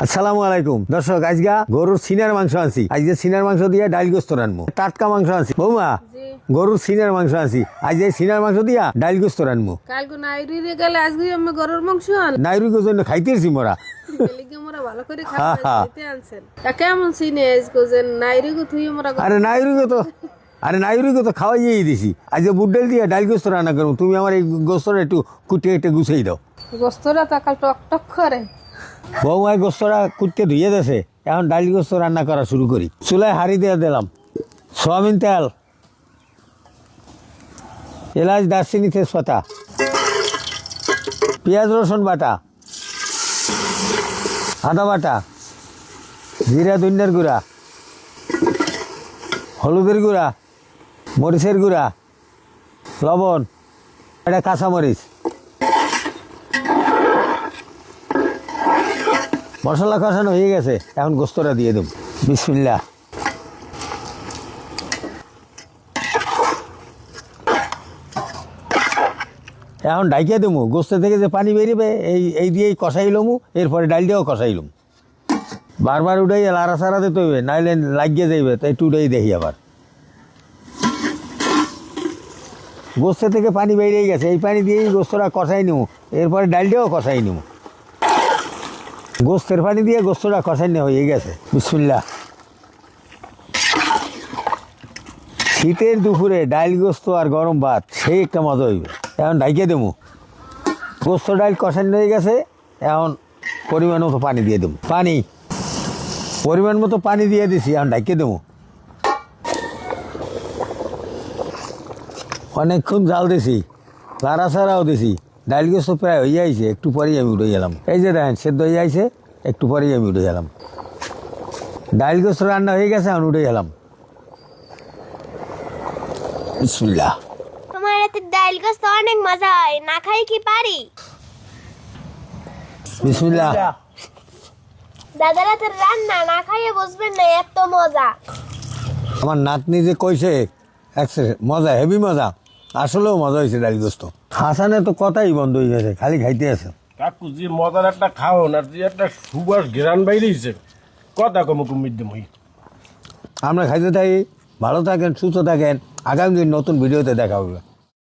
আসসালামু আলাইকুম দর্শক, আজকে গরুর সিনার মাংস আনছি। আজকে সিনার মাংস দিয়ে ডাল গোস্ত রানবো। টাটকা মাংস আনছি বৌমা, গরুর সিনার মাংস আনছি। আজ এই সিনার মাংস দিয়া ডাল গোস্ত রানবো। কালকে নাইরি রে গেলে আজকে আমি গরুর মাংস আন নাইরুর জন্য খাইতেছি মোরা। বেলিগে মোরা ভালো করে খাইতে আনছেন। তা কেমন সিনে আজকে যে নাইরি গো তুই মোরা আরে নাইরুকে তো খাওয়াইয়েই দিছি। আজকে বুট ডাল দিয়ে ডাল গোস্ত রান্না করবো। তুমি আমার এই গোস্তটা একটু কুটিয়ে একটু গুছিয়ে দাও। গোস্তরা তা কাল টক টক করে। বৌমায় গোস্তটা কুটতে ধুয়ে দিয়েছে, এখন ডাল গোস্ত রান্না করা শুরু করি। চুলায় হাঁড়ি দিয়ে দিলাম সয়াবিন তেল, এলাচ, দারচিনি, তেজপাতা, পেঁয়াজ রসুন বাটা, আদা বাটা, জিরা ধনিয়ার গুঁড়া, হলুদের গুঁড়া, মরিচের গুঁড়া, লবণ, এটা কাঁচামরিচ। মশলা কষানো হয়ে গেছে, এখন গোস্তটা দিয়ে দেব। বিসমিল্লাহ। এখন ডাইকে দেবো। গোস্ত থেকে যে পানি বেরিয়ে এই দিয়েই কষাইলমু, এরপরে ডাল দিয়েও কষাইলুম। বারবার উঠাই লাড়া সারা দিতে হইবে, নাইলে লাগিয়ে যাইবে, তাই একটু উঠাই দেখি। আবার গোস্ত থেকে পানি বেরিয়ে গেছে, এই পানি দিয়েই গোস্তটা কষাই নেব, এরপরে ডাল দিয়েও কষাই নেব। গোস্তের পানি দিয়ে গোস্তটা কষাই নেওয়া হয়ে গেছে। বিসমিল্লাহ। শীতের দুপুরে ডাল গোস্ত আর গরম ভাত সেই একটা মজা হইবে। এখন ঢাইকে দেবো। গোস্ত ডাল কষানো হয়ে গেছে, এখন পরিমাণ মতো পানি দিয়ে দেবো। পরিমাণ মতো পানি দিয়ে দিছি, এখন ঢাইকে দেবো। অনেকক্ষণ জাল দিছি, লাড়া ছাড়াও দিছি। ডাল গোস্ত প্রায় হয়ে যাইছে, একটু পরেই আমি উঠে গেলাম। এই যে দেখেন সেদ্ধ হয়ে যাইছে, একটু পরেই আমি উঠে গেলাম। ডাল গোস্ত রান্না হয়ে গেছে, এখন উঠে গেলাম। বিসমিল্লাহ। তোমার হাতে ডাল গোস্ত অনেক মজা হয়, না খাই কি পারি? বিসমিল্লাহ। দাদার হাতের রান্না না খাইয়ে বুঝবেন না এত মজা। আমার নাতনি যে কইছে মজা, হেভি মজা, আসলেও মজা হয়েছে ডাল গোস্ত। হাসানে তো কথাই বন্ধ হয়ে গেছে, খালি খাইতে আছে। কাকু যে মজার একটা খাওন আর যে একটা সুবাস ঘেরান বাইরেছে, কথা কম কুমির মই। আমরা খাইতে থাকি। ভালো থাকেন, সুস্থ থাকেন। আগামী দিন নতুন ভিডিওতে দেখা হবে।